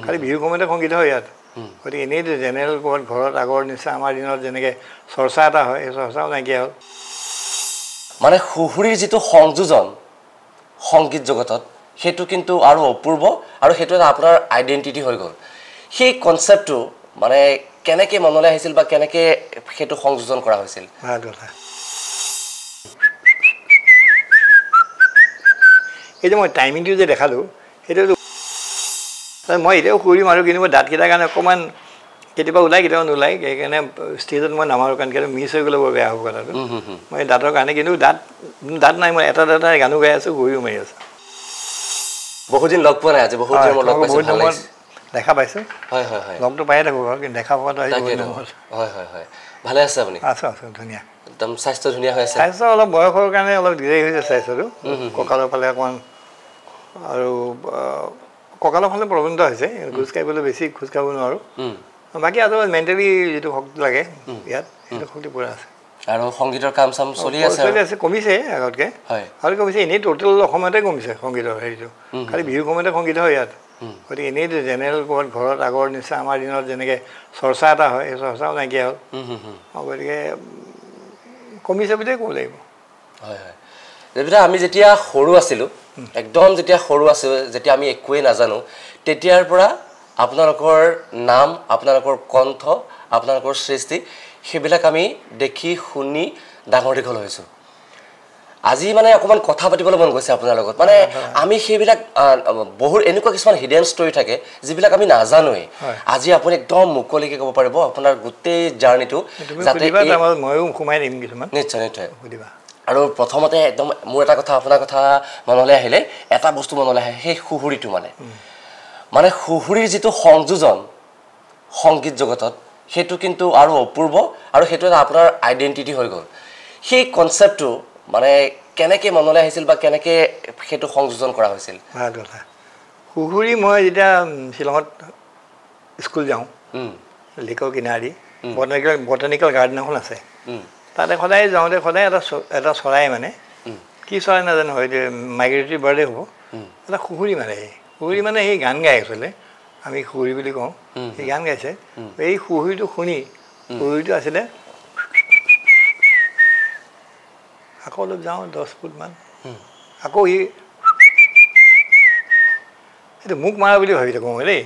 খালি বিহুৰ সময়তে সংগীত হয় ইয়াত গতিকে এনেইতো জেনেৰেল ক'ৰবাত ঘৰত আগৰ নিচিনা আমাৰ দিনত যেনেকৈ চৰ্চা এটা হয় সেই চৰ্চাও নাইকিয়া হ'ল মানে সুহুৰিৰ যিটো সংযোজন সংগীত জগতত সেইটো কিন্তু আৰু অপূৰ্ব আৰু সেইটো এটা আপোনাৰ আইডেণ্টিটি হৈ গ'ল সেই কনচেপ্টটো মানে কেনেকৈ মনলৈ আহিছিল বা কেনেকৈ সেইটো সংযোজন কৰা হৈছিল ভাল কথা এই যে মই টাইমিংটো যে দেখালোঁ সেইটো মই এতিয়াও সুৰি মাৰোঁ কিন্তু মই দাঁতকেইটাৰ কাৰণে অকণমান কেতিয়াবা ওলাই কেতিয়াবা নোলায় সেইকাৰণে ষ্টেজত মই নামাৰোঁ কাৰণ কেতিয়াবা মিছ হৈ গ'লে বৰ বেয়া হ'ব কথাটো মই দাঁতৰ কাৰণে কিন্তু দাঁত নাই মই এটা গানো গাই আছোঁ সুৰিও মাৰি আছোঁ বহুত দিন লগ পোৱা নাই আজি বহুত দিন লগ পাইছোঁ দেখা পাইছোঁ হয় হয় হয় লগটো পায়ে থাকোঁ বাৰু কিন্তু দেখা পোৱাটো হয় হয় হয় ভালে আছে আপুনি আছোঁ ধুনীয়া একদম স্বাস্থ্য ধুনীয়া হৈ আছে স্বাস্থ্য অলপ বয়সৰ কাৰণে অলপ দেৰি হৈছে স্বাস্থ্যটো কঁকালৰ ফালে অকণমান আৰু কঁকালৰ ফালে প্ৰব্লেম এটা হৈছে খোজ কাঢ়িবলৈ বেছি খোজ কাঢ়িব নোৱাৰোঁ বাকী আৰু মেণ্টেলি যিটো শক্তি লাগে ইয়াত সেইটো শক্তি পূৰা আছে আৰু সংগীতৰ কাম চাম চলি আছে কমিছে আগতকৈ আৰু কমিছে এনেই টোটেল অসমতে কমিছে সংগীতৰ হেৰিটো খালি বিহুৰ সময়তে সংগীত হয় ইয়াত গতিকে এনেইতো জেনেৰেল ক'ৰবাত ঘৰত আগৰ নিচিনা আমাৰ দিনত যেনেকৈ চৰ্চা এটা হয় সেই চৰ্চাও নাইকিয়া হ'ল গতিকে কমিছে বুলিয়ে ক'ব লাগিব হয় হয় দেৱিতা আমি যেতিয়া সৰু আছিলোঁ একদম যেতিয়া সৰু আছিলোঁ যেতিয়া আমি একোৱেই নাজানো তেতিয়াৰ পৰা আপোনালোকৰ নাম আপোনালোকৰ কণ্ঠ আপোনালোকৰ সৃষ্টি সেইবিলাক আমি দেখি শুনি ডাঙৰ দীঘল হৈছোঁ আজি মানে অকণমান কথা পাতিবলৈ মন গৈছে আপোনাৰ লগত মানে আমি সেইবিলাক বহুত এনেকুৱা কিছুমান হিডেন ষ্টৰি থাকে যিবিলাক আমি নাজানোৱেই আজি আপুনি একদম মুকলিকৈ ক'ব পাৰিব আপোনাৰ গোটেই জাৰ্ণিটো যাতে ময়ো সোমাই দিম কিছুমান নিশ্চয় নিশ্চয় সুধিবা আৰু প্ৰথমতে একদম মোৰ এটা কথা আপোনাৰ কথা মনলৈ আহিলে এটা বস্তু মনলৈ আহে সেই সুহুৰিটো মানে সুহুৰিৰ যিটো সংযোজন সংগীত জগতত সেইটো কিন্তু আৰু অপূৰ্ব আৰু সেইটো এটা আপোনাৰ আইডেণ্টিটি হৈ গ'ল সেই কনচেপ্টটো মানে কেনেকৈ মনলৈ আহিছিল বা কেনেকৈ সেইটো সংযোজন কৰা হৈছিল ভাল কথা সুহুৰি মই যেতিয়া শ্বিলঙত স্কুল যাওঁ লিকৰ কিনাৰি বটানিকেল গাৰ্ডেন এখন আছে তাতে সদায় যাওঁতে সদায় এটা চৰাই মানে কি চৰাই নাজানো হয় মাইগ্ৰেটৰী বাৰ্ডে হ'ব এটা সুহুৰি মানে সেই গান গাই আচলতে আমি সুহুৰি বুলি কওঁ সেই গান গাইছে এই সুহুৰিটো শুনি সুহুৰিটো আছিলে আকৌ অলপ যাওঁ 10 ফুটমান আকৌ এইটো মোক মাৰা বুলি ভাবি থাকোঁ মই দেই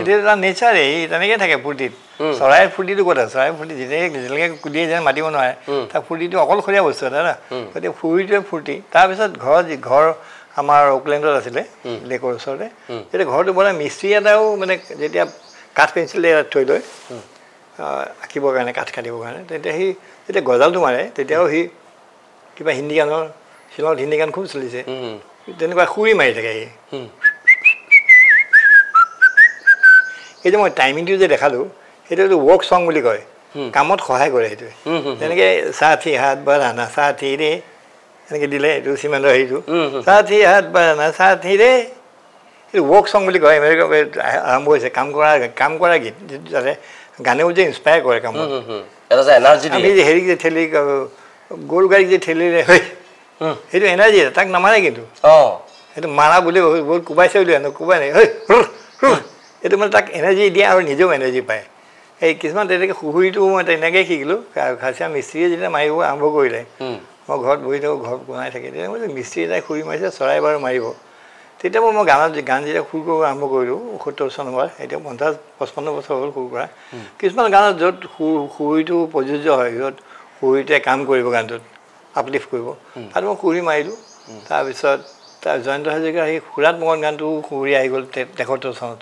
এতিয়া তাৰ নেচাৰে তেনেকৈ থাকে ফূৰ্তিত চৰাইৰ ফূৰ্তিটো ক'ত আছে চৰাইৰ ফূৰ্তি যেতিয়ালৈকে কুলিয়ে যেন মাতিব নোৱাৰে তাৰ ফূৰ্তিটো অকলশৰীয়া বস্তু এটা না গতিকে সুহুৰিটোৱে ফূৰ্তি তাৰপিছত ঘৰ আমাৰ অকলেণ্ডত আছিলে লেকৰ ওচৰতে তেতিয়া ঘৰটো বনাই মিস্ত্ৰী এটাও মানে যেতিয়া কাঠ পেঞ্চিল থৈ লৈ আঁকিবৰ কাৰণে কাঠ কাটিবৰ কাৰণে তেতিয়া সি যেতিয়া গজালটো মাৰে তেতিয়াও সি কিবা হিন্দী গানৰ শ্বিলঙত হিন্দী গান খুব চলিছে তেনেকুৱা সুৰি মাৰি থাকে সি এই যে মই টাইমিংটো যে দেখালোঁ সেইটো ৱৰ্ক চং বুলি কয় কামত সহায় কৰে সেইটোৱে যেনেকৈ সাথী হাত বাৰানা সাথী ৰে এনেকৈ দিলে এইটো চিমেণ্টৰ হেৰিটো সাথী হাত বাৰানা সাথী ৰে এইটো ৱৰ্ক চং বুলি কয় আমেৰিকা আৰম্ভ হৈছে কাম কৰা গীত যাতে গানেও যে ইনস্পায়াৰ কৰে কামত আমি যে হেৰি যে ঠেলি গৰু গাড়ীক যে ঠেলিলে হয় সেইটো এনাৰ্জি তাক নামাৰে কিন্তু সেইটো মাৰা বুলি বহুত কোবাইছে বুলি কোবাই নাই এইটো মানে তাক এনাৰ্জি দিয়ে আৰু নিজেও এনাৰ্জি পায় এই কিছুমান তেনেকৈ সুহুৰিটো মই তেনেকৈ শিকিলোঁ খাচীয়া মিস্ত্ৰীয়ে যেতিয়া মাৰিব আৰম্ভ কৰিলে মই ঘৰত বহি থাকোঁ ঘৰত বনাই থাকে তেতিয়া মই মিস্ত্ৰী এটাই সুৰি মাৰিছে চৰাই বাৰু মাৰিব তেতিয়া মই গান যেতিয়া সুৰ কৰিব আৰম্ভ কৰিলোঁ ৭০ চনৰ এতিয়া ৫০-৫৫ বছৰ হ'ল সুৰ কৰা কিছুমান গানত য'ত সুৰিটো প্ৰযোজ্য হয় য'ত সুৰিটোৱে কাম কৰিব গানটোত আপলিফ্ট কৰিব তাত মই সুৰি মাৰিলোঁ তাৰপিছত জয়ন্ত হাজৰিকাৰ সেই সুৰাত মগন গানটো সুৰি আহি গ'ল ৭৩ চনত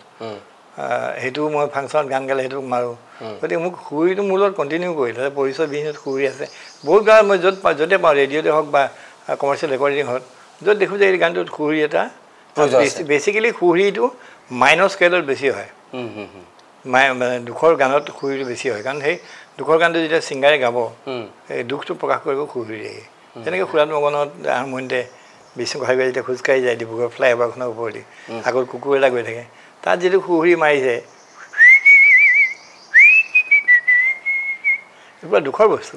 সেইটো মই ফাংচনত গান গালে সেইটো মাৰোঁ গতিকে মোক সুৰিটো মোৰ লগত কণ্টিনিউ কৰিলে পৰিচয় বিহীনত সুৰি আছে বহুত গান মই য'তে পাওঁ ৰেডিঅ'তে হওক বা কমাৰ্চিয়েল ৰেকৰ্ডিং হওক য'ত দেখোঁ যে এই গানটোত সুৰি এটা বেচিকেলি সুৰিটো মাইনৰ স্কেলত বেছি হয় মানে দুখৰ গানত সুৰিটো বেছি হয় কাৰণ সেই দুখৰ গানটো যেতিয়া ছিংগাৰে গাব সেই দুখটো প্ৰকাশ কৰিব সুৰিৰে তেনেকৈ সুৰাত মগনত আৰম্ভণিতে বিষ্ণু হাইৱে যেতিয়া খোজকাঢ়ি যায় ডিব্ৰুগড় ফ্লাইঅভাৰখনৰ ওপৰেদি আগত কুকুৰ এটা গৈ থাকে তাত যিটো সুহুৰি মাৰিছে পুৰা দুখৰ বস্তু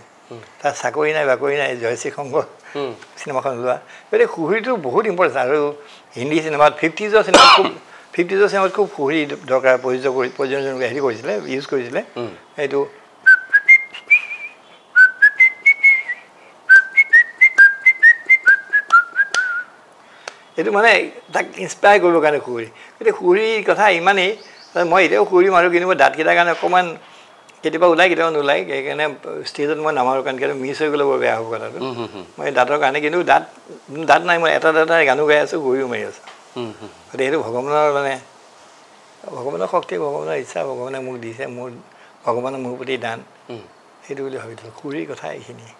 তাত চাকৰি নাই বাকৰি নাই জয়শ্ৰী সংঘ চিনেমাখন ওলোৱা গতিকে সুহুৰিটো বহুত ইম্পৰ্টেণ্ট আৰু হিন্দী চিনেমাত 50s চিনেমাত খুব 50ৰ চেমত খুব সুৰি দৰকাৰ প্ৰয়োজন হেৰি কৰিছিলে ইউজ কৰিছিলে এইটো এইটো মানে তাক ইনস্পায়াৰ কৰিবৰ কাৰণে সুৰি গতিকে সুৰিৰ কথা ইমানেই মই এতিয়াও সুৰি মাৰোঁ কিন্তু মই দাঁতকেইটাৰ কাৰণে অকণমান কেতিয়াবা ওলাই কেতিয়াবা নোলায় সেইকাৰণে ষ্টেজত মই নামাৰোঁ কাৰণ কেতিয়াবা মিছ হৈ গ'লে বৰ বেয়া হ'ব কথাটো মই দাঁতৰ কাৰণে কিন্তু দাঁত নাই মই এটা গানো গাই আছোঁ সুৰিও মাৰি আছোঁ গতিকে সেইটো ভগৱানৰ মানে ভগৱানৰ শক্তি ভগৱানৰ ইচ্ছা ভগৱানে মোক দিছে মোৰ ভগৱানৰ মোৰ প্ৰতি দান সেইটো বুলি ভাবিছিলোঁ সুৰিৰ কথা এইখিনিয়ে